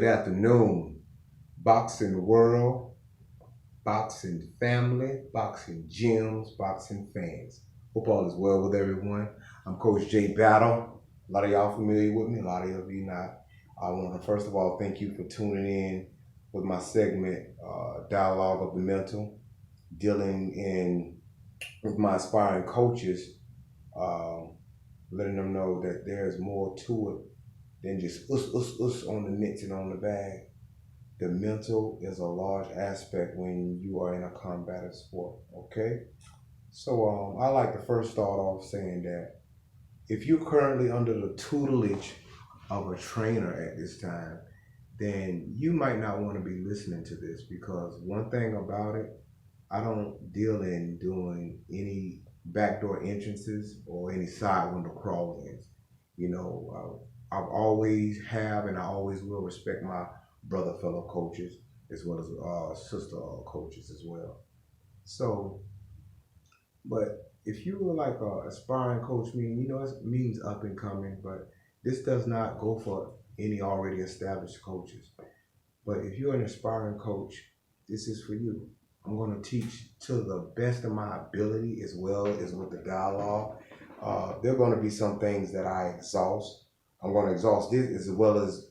Good afternoon, boxing world, boxing family, boxing gyms, boxing fans. Hope all is well with everyone. I'm Coach Jay Battle. A lot of y'all familiar with me, a lot of you not. I want to first of all thank you for tuning in with my segment, Dialogue of the Mental, dealing in with my aspiring coaches, um, letting them know that there's more to it than just us on the mitts and on the bag. The mental is a large aspect when you are in a combative sport. Okay, so I like to first start off saying that if you're currently under the tutelage of a trainer at this time, then you might not want to be listening to this, because one thing about it, I don't deal in doing any backdoor entrances or any side window crawl-ins. I've always have and I always will respect my brother fellow coaches as well as sister coaches as well. So, but if you were like a aspiring coach, it means up and coming, but this does not go for any already established coaches. But if you're an aspiring coach, this is for you. I'm going to teach to the best of my ability as well as with the dialogue. There are going to be some things that I exhaust. I'm going to exhaust this as well as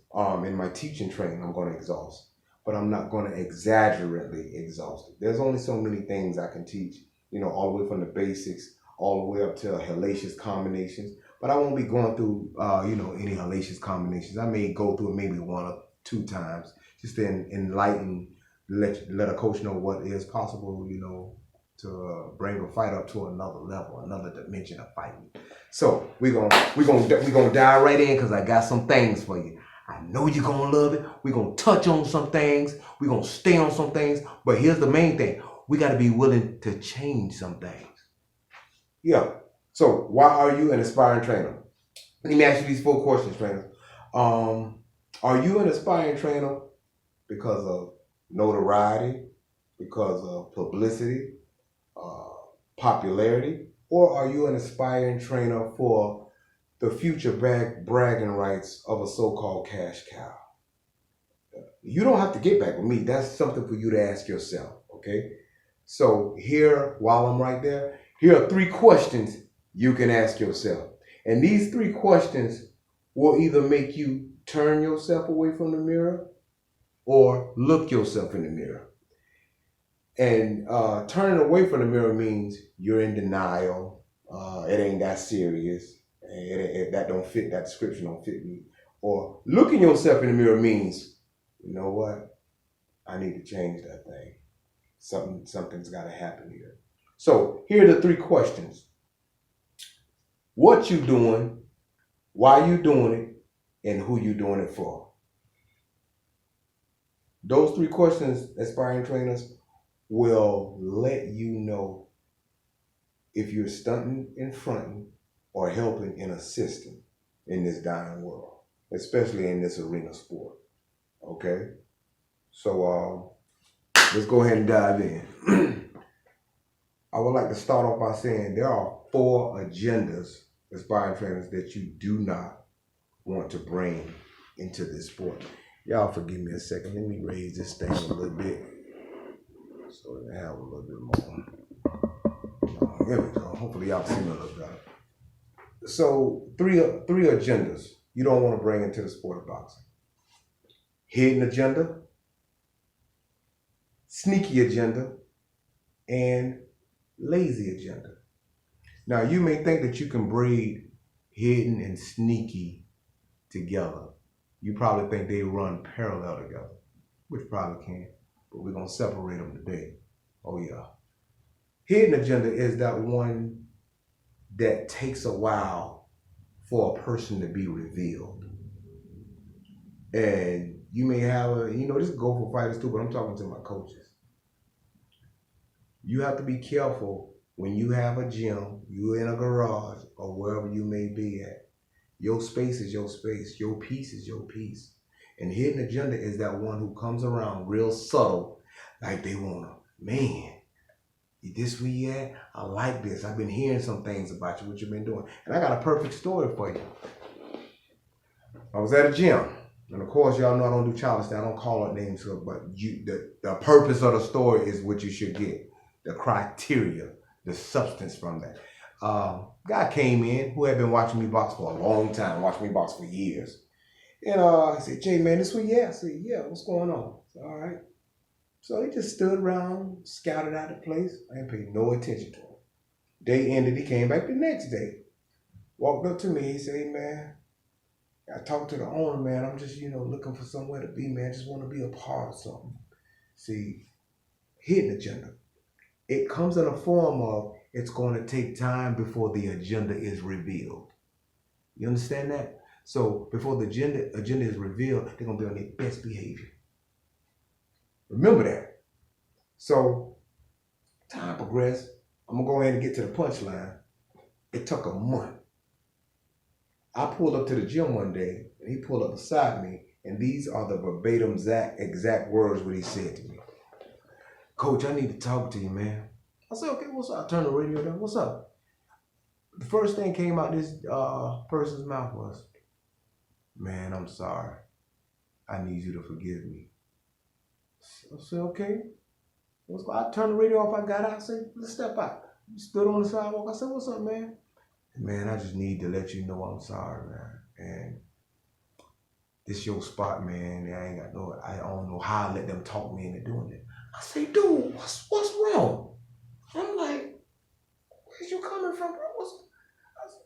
in my teaching training, I'm going to exhaust. But I'm not going to exaggerately exhaust it. There's only so many things I can teach, all the way from the basics all the way up to hellacious combinations. But I won't be going through, any hellacious combinations. I may go through it maybe one or two times just to enlighten, let a coach know what is possible, to bring a fight up to another level, another dimension of fighting. So we're gonna dive right in, because I got some things for you. I know you're gonna love it. We're gonna touch on some things. We're gonna stay on some things. But here's the main thing: we got to be willing to change some things. Yeah. So why are you an aspiring trainer? Let me ask you these 4 questions, trainer. Are you an aspiring trainer because of notoriety, because of publicity, uh, popularity, or are you an aspiring trainer for the future bragging rights of a so-called cash cow? You don't have to get back with me. That's something for you to ask yourself, okay? So here, while I'm right there, here are 3 questions you can ask yourself. And these 3 questions will either make you turn yourself away from the mirror or look yourself in the mirror. And turning away from the mirror means you're in denial. It ain't that serious. That don't fit. That description don't fit me. Or looking yourself in the mirror means, you know what? I need to change that thing. Something's got to happen here. So here are the 3 questions: what you doing, why you doing it, and who you doing it for. Those 3 questions, aspiring trainers, will let you know if you're stunting and fronting or helping and assisting in this dying world, especially in this arena sport. Okay? So let's go ahead and dive in. I would like to start off by saying there are 4 agendas, aspiring trainers, that you do not want to bring into this sport. Y'all forgive me a second. Let me raise this thing a little bit so that I have a little bit more. There we go. Hopefully y'all can see me a little better. So three agendas you don't want to bring into the sport of boxing: hidden agenda, sneaky agenda, and lazy agenda. Now you may think that you can braid hidden and sneaky together. You probably think they run parallel together, which probably can, but we're gonna separate them today. Oh yeah. Hidden agenda is that one that takes a while for a person to be revealed. And you may have this go for fighters too, but I'm talking to my coaches. You have to be careful when you have a gym, you're in a garage, or wherever you may be at. Your space is your space. Your piece is your piece. And hidden agenda is that one who comes around real subtle, like they wanna, man, this where you at? I like this. I've been hearing some things about you, what you've been doing. And I got a perfect story for you. I was at a gym. And of course, y'all know I don't do childish things. I don't call out names, but the purpose of the story is what you should get. The criteria, the substance from that. Guy came in who had been watching me box for a long time, watching me box for years. And he said, Jay, man, this what you I said, yeah, what's going on? Said, all right. So he just stood around, scouted out the place. I didn't pay no attention to him. Day ended, he came back the next day. Walked up to me, he said, hey, man, I talked to the owner, man. I'm just, looking for somewhere to be, man. Just want to be a part of something. See, hidden agenda. It comes in a form of it's going to take time before the agenda is revealed. You understand that? So before the agenda is revealed, they're going to be on their best behavior. Remember that. So time progressed. I'm going to go ahead and get to the punchline. It took a month. I pulled up to the gym one day, and he pulled up beside me, and these are the verbatim exact words what he said to me. Coach, I need to talk to you, man. I said, okay, what's up? I turned the radio down. What's up? The first thing came out this person's mouth was, man, I'm sorry. I need you to forgive me. I said, okay. I turned the radio off. I got out. I said, let's step out. He stood on the sidewalk. I said, what's up, man? Man, I just need to let you know I'm sorry, man. And this your spot, man. I don't know how I let them talk me into doing it. I say, dude, what's wrong? I'm like, where's you coming from, bro?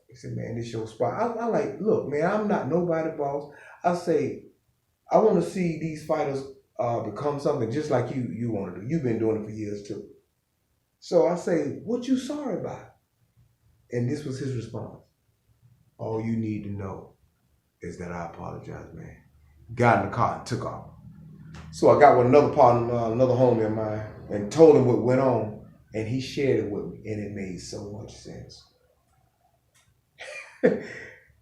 He said, man, this your spot. I like, look, man, I'm not nobody boss. I say, I want to see these fighters become something just like you want to do. You've been doing it for years too. So I say, what you sorry about? And this was his response. All you need to know is that I apologize, man. Got in the car and took off. So I got with another partner, another homie of mine, and told him what went on, and he shared it with me, and it made so much sense.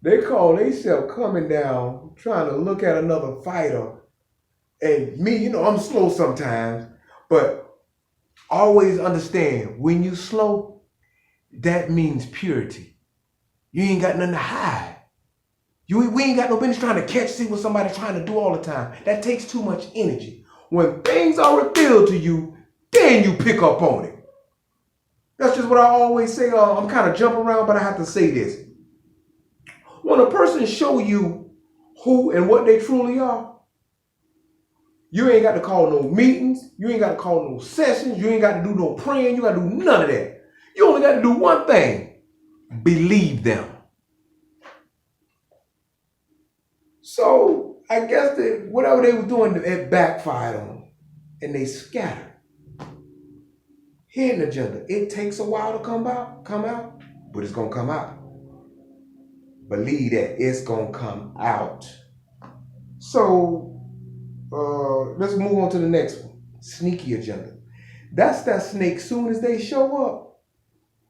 They call themselves coming down, trying to look at another fighter, and me, I'm slow sometimes, but always understand, when you slow, that means purity. You ain't got nothing to hide. We ain't got no business trying to see what somebody's trying to do all the time. That takes too much energy. When things are revealed to you, then you pick up on it. That's just what I always say. I'm kind of jumping around, but I have to say this. When a person show you who and what they truly are, you ain't got to call no meetings. You ain't got to call no sessions. You ain't got to do no praying. You got to do none of that. You only got to do one thing. Believe them. So I guess that whatever they were doing, it backfired on them. And they scattered. Hidden agenda. It takes a while to come out, but it's going to come out. Believe that it's going to come out. So let's move on to the next one. Sneaky agenda. That's that snake. Soon as they show up,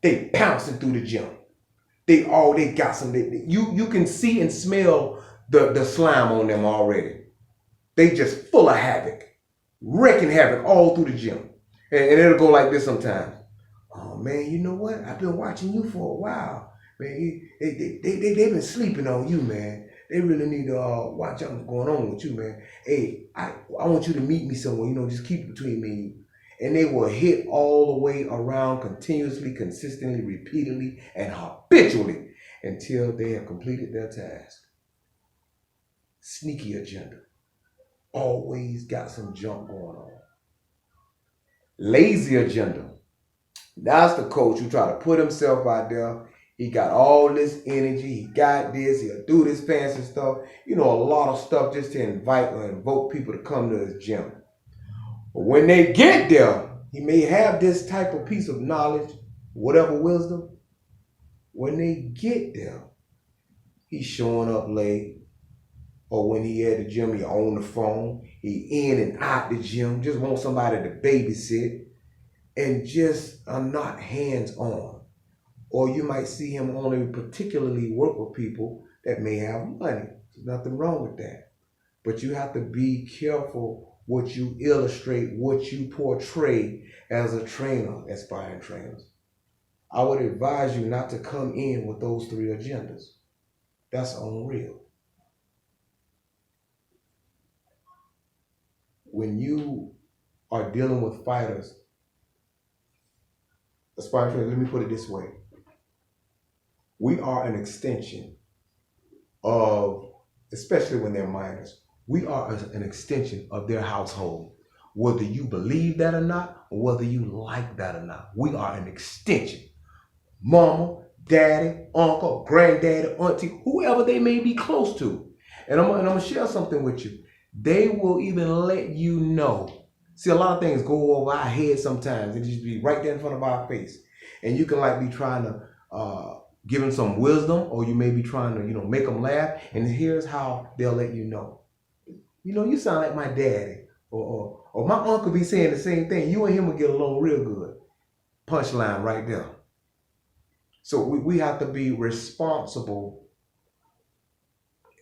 they pouncing through the gym. They got some. You can see and smell the slime on them already. They just full of havoc, wrecking havoc all through the gym. And it'll go like this sometimes. Oh man, you know what? I've been watching you for a while, man. They've been sleeping on you, man. They really need to watch out what's going on with you, man. Hey, I want you to meet me somewhere. Just keep it between me and you. And they will hit all the way around continuously, consistently, repeatedly, and habitually until they have completed their task. Sneaky agenda. Always got some junk going on. Lazy agenda. That's the coach who try to put himself out there. He got all this energy. He got this. He'll do this fancy stuff. A lot of stuff just to invite or invoke people to come to his gym. But when they get there, he may have this type of piece of knowledge, whatever wisdom. When they get there, he's showing up late. Or when he at the gym, he on the phone. He in and out the gym. Just want somebody to babysit. And just are not hands-on. Or you might see him only particularly work with people that may have money. There's nothing wrong with that. But you have to be careful what you illustrate, what you portray as a trainer, aspiring trainers. I would advise you not to come in with those three agendas. That's unreal. when you are dealing with fighters, aspiring trainers, let me put it this way. We are an extension of, especially when they're minors, we are an extension of their household. Whether you believe that or not, or whether you like that or not, we are an extension. Mama, daddy, uncle, granddaddy, auntie, whoever they may be close to. And I'm gonna share something with you. They will even let you know. See, a lot of things go over our heads sometimes. It just be right there in front of our face. And you can like be trying to give them some wisdom, or you may be trying to, make them laugh. And here's how they'll let you know. You sound like my daddy. Or my uncle be saying the same thing. You and him will get along real good. Punchline right there. So we have to be responsible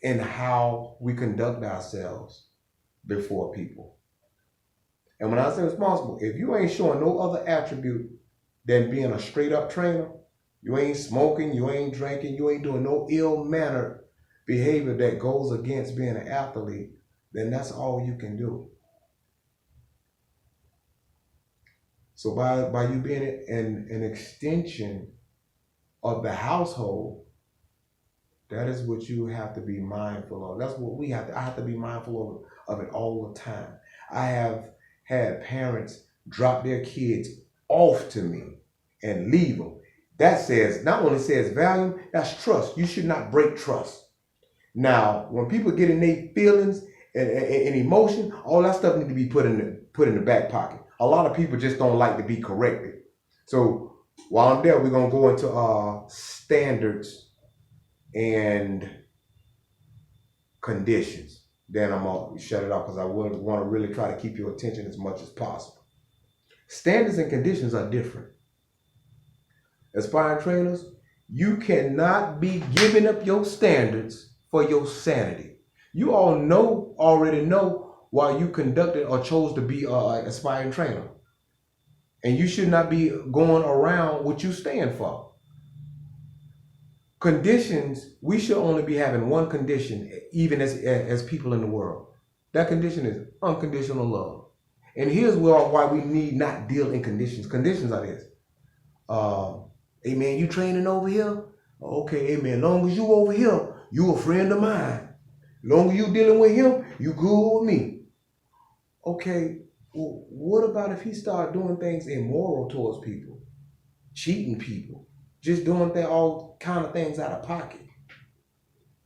in how we conduct ourselves before people. And when I say responsible, if you ain't showing no other attribute than being a straight up trainer, you ain't smoking, you ain't drinking, you ain't doing no ill-mannered behavior that goes against being an athlete, then that's all you can do. So by you being an extension of the household, that is what you have to be mindful of. That's what I have to be mindful of it all the time. I have had parents drop their kids off to me and leave them. That not only says value, that's trust. You should not break trust. Now, when people get in their feelings and emotion, all that stuff needs to be put in the back pocket. A lot of people just don't like to be corrected. So while I'm there, we're gonna go into standards and conditions. Then I'm gonna shut it off because I would want to really try to keep your attention as much as possible. Standards and conditions are different. Aspiring trainers, you cannot be giving up your standards for your sanity. You all already know why you conducted or chose to be an aspiring trainer. And you should not be going around what you stand for. Conditions, we should only be having one condition, even as people in the world. That condition is unconditional love. And here's why we need not deal in conditions. Conditions are this. Hey man, you training over here? Okay, hey man, long as you over here, you a friend of mine. Long as you dealing with him, you good with me. Okay, well, what about if he start doing things immoral towards people? Cheating people? Just doing all kind of things out of pocket?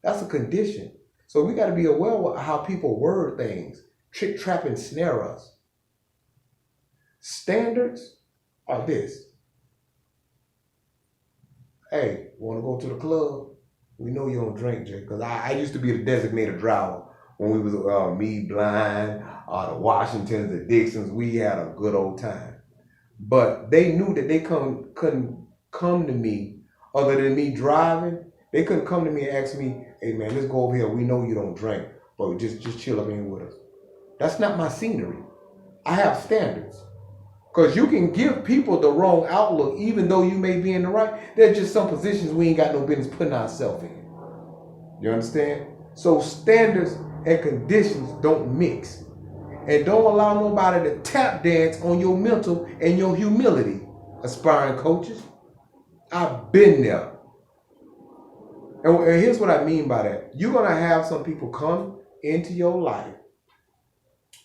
That's a condition. So we got to be aware of how people word things, trick, trap, and snare us. Standards are this. Hey, want to go to the club? We know you don't drink, Jay, because I used to be the designated driver when we was me, Blind, the Washingtons, the Dixons. We had a good old time. But they knew that they couldn't come to me other than me driving. They couldn't come to me and ask me, hey man, let's go over here. We know you don't drink, but just chill up in here with us. That's not my scenery. I have standards. Because you can give people the wrong outlook, even though you may be in the right. There's just some positions we ain't got no business putting ourselves in. You understand? So standards and conditions don't mix. And don't allow nobody to tap dance on your mental and your humility, aspiring coaches. I've been there. And here's what I mean by that. You're going to have some people come into your life,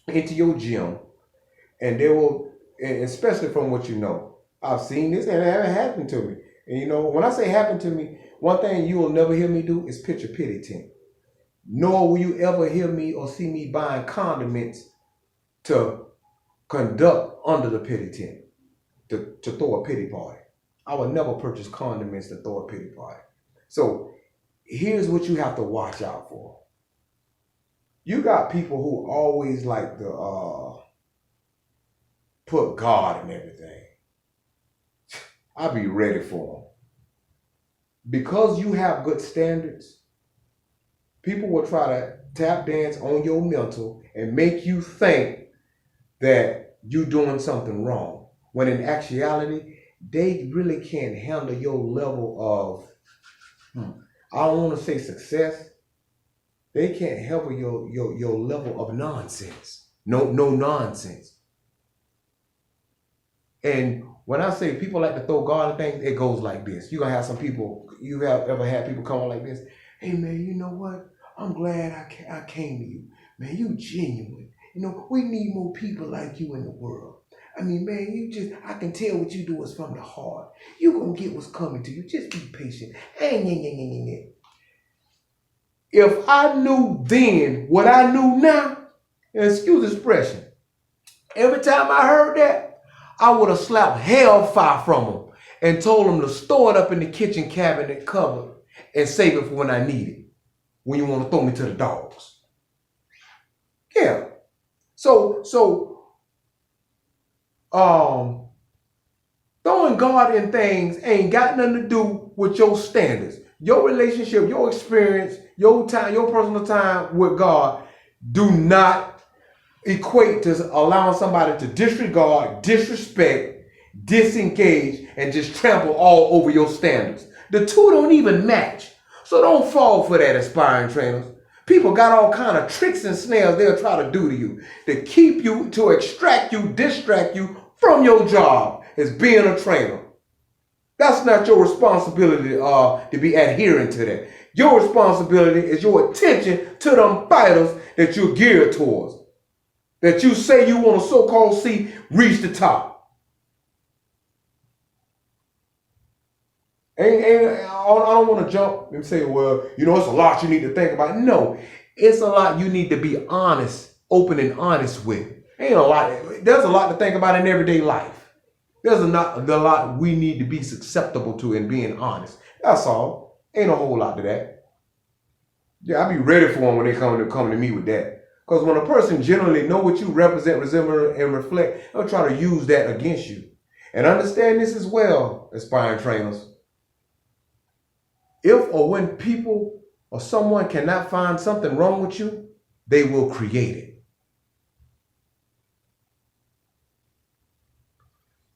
into your gym, and they will, and especially from what you know. I've seen this and it hasn't happened to me. And when I say happened to me, one thing you will never hear me do is pitch a pity tent. Nor will you ever hear me or see me buying condiments to conduct under the pity tent, to throw a pity party. I would never purchase condiments to throw a pity party. So here's what you have to watch out for. You got people who always like to put God in everything. I'll be ready for them. Because you have good standards, people will try to tap dance on your mental and make you think that you're doing something wrong. When in actuality, they really can't handle your level of, I don't want to say success. They can't handle your level of nonsense. No nonsense. And when I say people like to throw God in things, it goes like this. You're going to have some people, you have ever had people come on like this? Hey, man, you know what? I'm glad I came to you. Man, you genuine. You know, we need more people like you in the world. I mean, man, I can tell what you do is from the heart. You're going to get what's coming to you. Just be patient. If I knew then what I knew now, excuse the expression, every time I heard that, I would have slapped hellfire from them and told them to store it up in the kitchen cabinet cupboard and save it for when I need it. When you want to throw me to the dogs. Yeah. So throwing God in things ain't got nothing to do with your standards. Your relationship, your experience, your time, your personal time with God do not equate to allowing somebody to disregard, disrespect, disengage, and just trample all over your standards. The two don't even match. So don't fall for that, aspiring trainers. People got all kind of tricks and snares they'll try to do to you to keep you, to extract you, distract you from your job as being a trainer. That's not your responsibility to be adhering to that. Your responsibility is your attention to them fighters that you're geared towards. That you say you want to so-called see reach the top. I don't want to jump and say, well, you know, it's a lot you need to think about. No, it's a lot you need to be honest, open and honest with. Ain't a lot. There's a lot to think about in everyday life. There's a lot we need to be susceptible to in being honest. That's all. Ain't a whole lot to that. Yeah, I'll be ready for them when they come to me with that. Because when a person generally know what you represent, resemble, and reflect, they'll try to use that against you. And understand this as well, aspiring trainers. If or when people or someone cannot find something wrong with you, they will create it.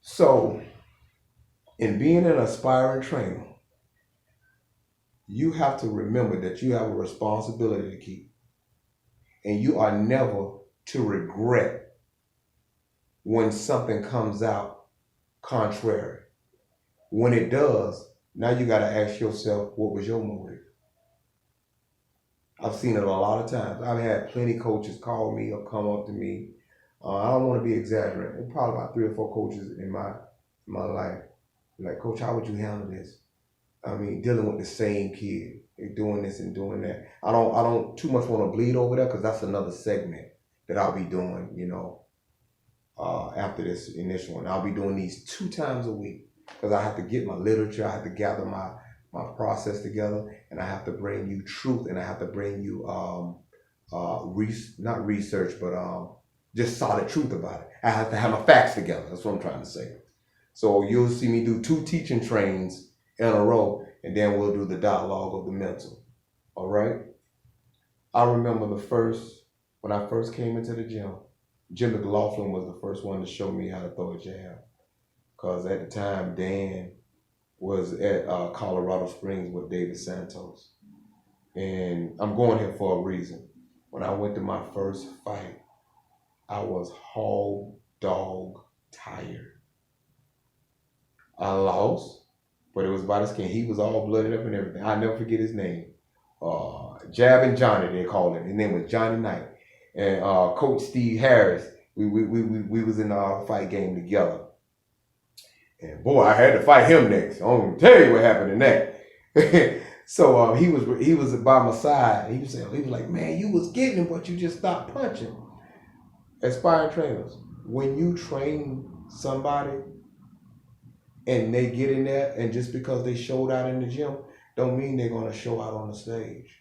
So, in being an aspiring trainer, you have to remember that you have a responsibility to keep. And you are never to regret when something comes out contrary. When it does, now you got to ask yourself, what was your motive? I've seen it a lot of times. I've had plenty of coaches call me or come up to me. I don't want to be exaggerating. Probably about 3 or 4 coaches in my life. Like, Coach, how would you handle this? I mean, dealing with the same kid, doing this and doing that. I don't too much want to bleed over there because that's another segment that I'll be doing, you know, after this initial one. I'll be doing these 2 times a week because I have to get my literature, I have to gather my process together, and I have to bring you truth, and I have to bring you not research, but just solid truth about it. I have to have my facts together. That's what I'm trying to say. So you'll see me do 2 teaching trains in a row, and then we'll do the dialogue of the mental. All right? I remember when I first came into the gym, Jim McLaughlin was the first one to show me how to throw a jab. Because at the time, Dan was at Colorado Springs with David Santos. And I'm going here for a reason. When I went to my first fight, I was hog dog tired. I lost, but it was by the skin. He was all blooded up and everything. I'll never forget his name. Jabbing Johnny, they called him. His name was Johnny Knight. And Coach Steve Harris, we was in our fight game together. And boy, I had to fight him next. I'm gonna tell you what happened in that. So he was by my side. He was like, man, you was getting him, but you just stopped punching. Aspiring trainers, when you train somebody and they get in there, and just because they showed out in the gym, don't mean they're gonna show out on the stage.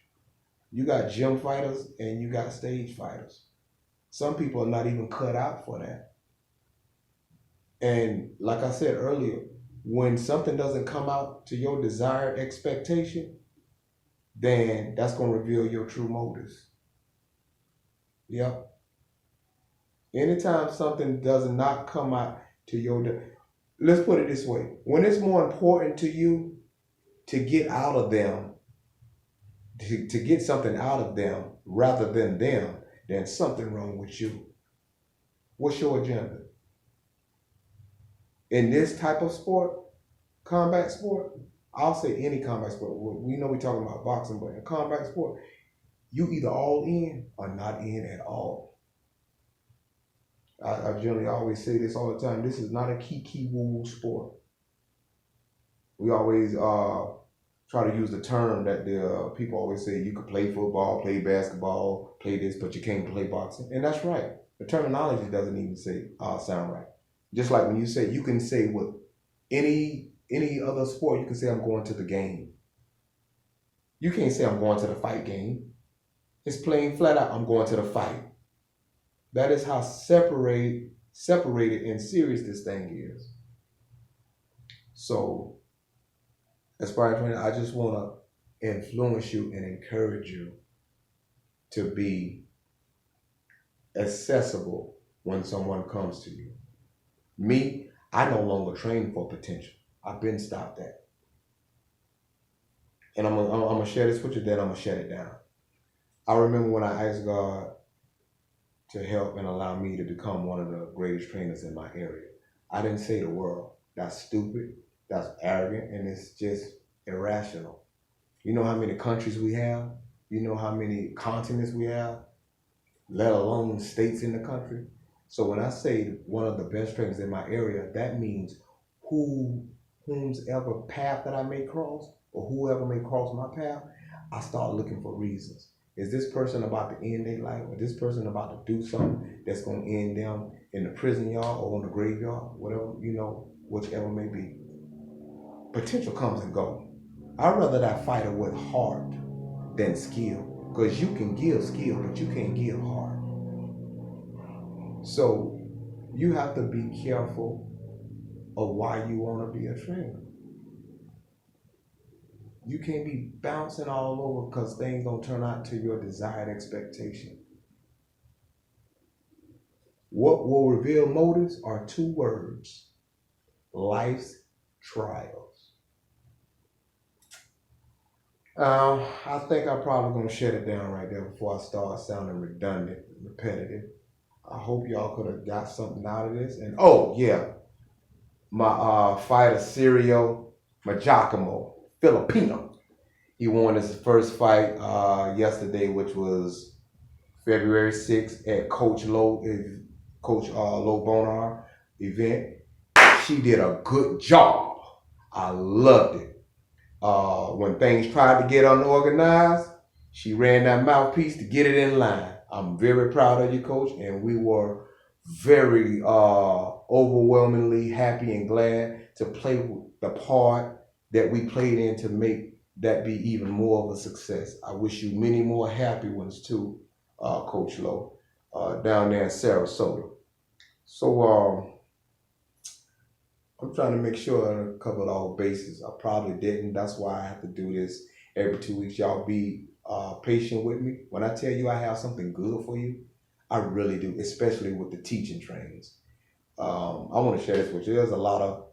You got gym fighters and you got stage fighters. Some people are not even cut out for that. And like I said earlier, when something doesn't come out to your desired expectation, then that's going to reveal your true motives. Yep. Anytime something does not come out to let's put it this way. When it's more important to you to get out of them, to get something out of them rather than them, then something wrong with you. What's your agenda? In this type of sport, combat sport, I'll say any combat sport. We know we're talking about boxing, but in combat sport, you either all in or not in at all. I generally always say this all the time. This is not a kiki woo sport. We always try to use the term that the people always say, you can play football, play basketball, play this, but you can't play boxing. And that's right. The terminology doesn't even say sound right. Just like when you say, you can say with any other sport, you can say I'm going to the game. You can't say I'm going to the fight game. It's plain flat out, I'm going to the fight. That is how separated and serious this thing is. So, Aspiring Trainer, I just want to influence you and encourage you to be accessible when someone comes to you. Me, I no longer train for potential. I've been stopped that. And I'm gonna share this with you, then I'm gonna shut it down. I remember when I asked God to help and allow me to become one of the greatest trainers in my area. I didn't say the world. That's stupid, that's arrogant, and it's just irrational. You know how many countries we have? You know how many continents we have? Let alone states in the country. So when I say one of the best trainers in my area, that means whomsoever path that I may cross, or whoever may cross my path, I start looking for reasons. Is this person about to end their life? Or this person about to do something that's going to end them in the prison yard or on the graveyard? Whatever, whichever may be. Potential comes and goes. I'd rather that fighter with heart than skill. Because you can give skill, but you can't give heart. So you have to be careful of why you want to be a trainer. You can't be bouncing all over because things don't turn out to your desired expectation. What will reveal motives are two words: life's trials. I think I'm probably going to shut it down right there before I start sounding redundant and repetitive. I hope y'all could have got something out of this. And oh yeah, my fighter Cirio Majacamo, Filipino. He won his first fight yesterday, which was February 6th at Coach Low Bonar event. She did a good job. I loved it. When things tried to get unorganized, she ran that mouthpiece to get it in line. I'm very proud of you, Coach, and we were very overwhelmingly happy and glad to play the part that we played in to make that be even more of a success. I wish you many more happy ones too, Coach Lowe, down there in Sarasota. So I'm trying to make sure I covered all bases. I probably didn't. That's why I have to do this every 2 weeks. Y'all be patient with me. When I tell you I have something good for you, I really do, especially with the teaching trainings. I want to share this with you. There's a lot of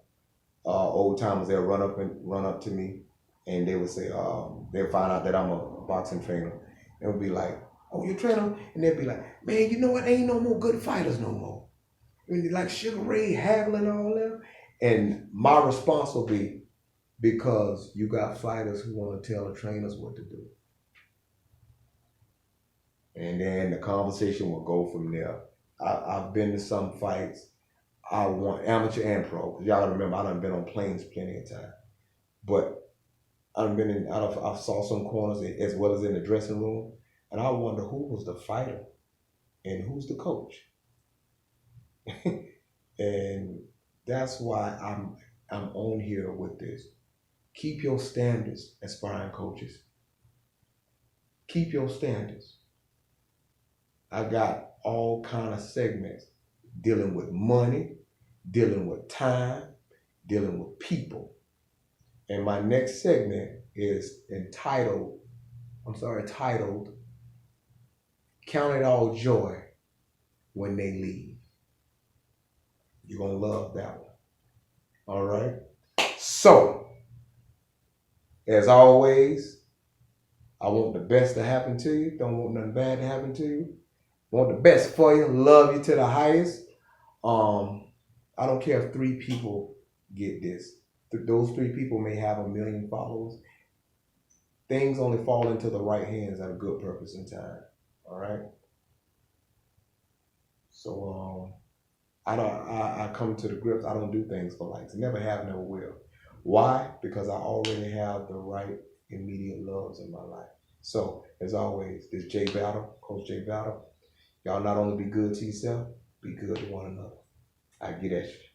old timers that run up to me, and they would say, they'll find out that I'm a boxing trainer. They would be like, "Oh, you trainer?" And they'd be like, "Man, you know what? Ain't no more good fighters no more." I mean, like Sugar Ray, Hagler, and all them. And my response will be, because you got fighters who want to tell the trainers what to do. And then the conversation will go from there. I've been to some fights. I want amateur and pro. Cause y'all remember, I done been on planes plenty of time. But I've saw some corners as well as in the dressing room. And I wonder who was the fighter and who's the coach. And that's why I'm on here with this. Keep your standards, aspiring coaches. Keep your standards. I got all kind of segments dealing with money, dealing with time, dealing with people. And my next segment is titled, Count It All Joy When They Leave. You're going to love that one. All right? So, as always, I want the best to happen to you. Don't want nothing bad to happen to you. Want the best for you. Love you to the highest. I don't care if 3 people get this. Those 3 people may have 1 million followers. Things only fall into the right hands at a good purpose and time. All right. So I come to the grips. I don't do things for likes. Never have, never will. Why? Because I already have the right immediate loves in my life. So as always, this Jay Battle, Coach Jay Battle. Y'all not only be good to yourself, be good to one another. I get at you.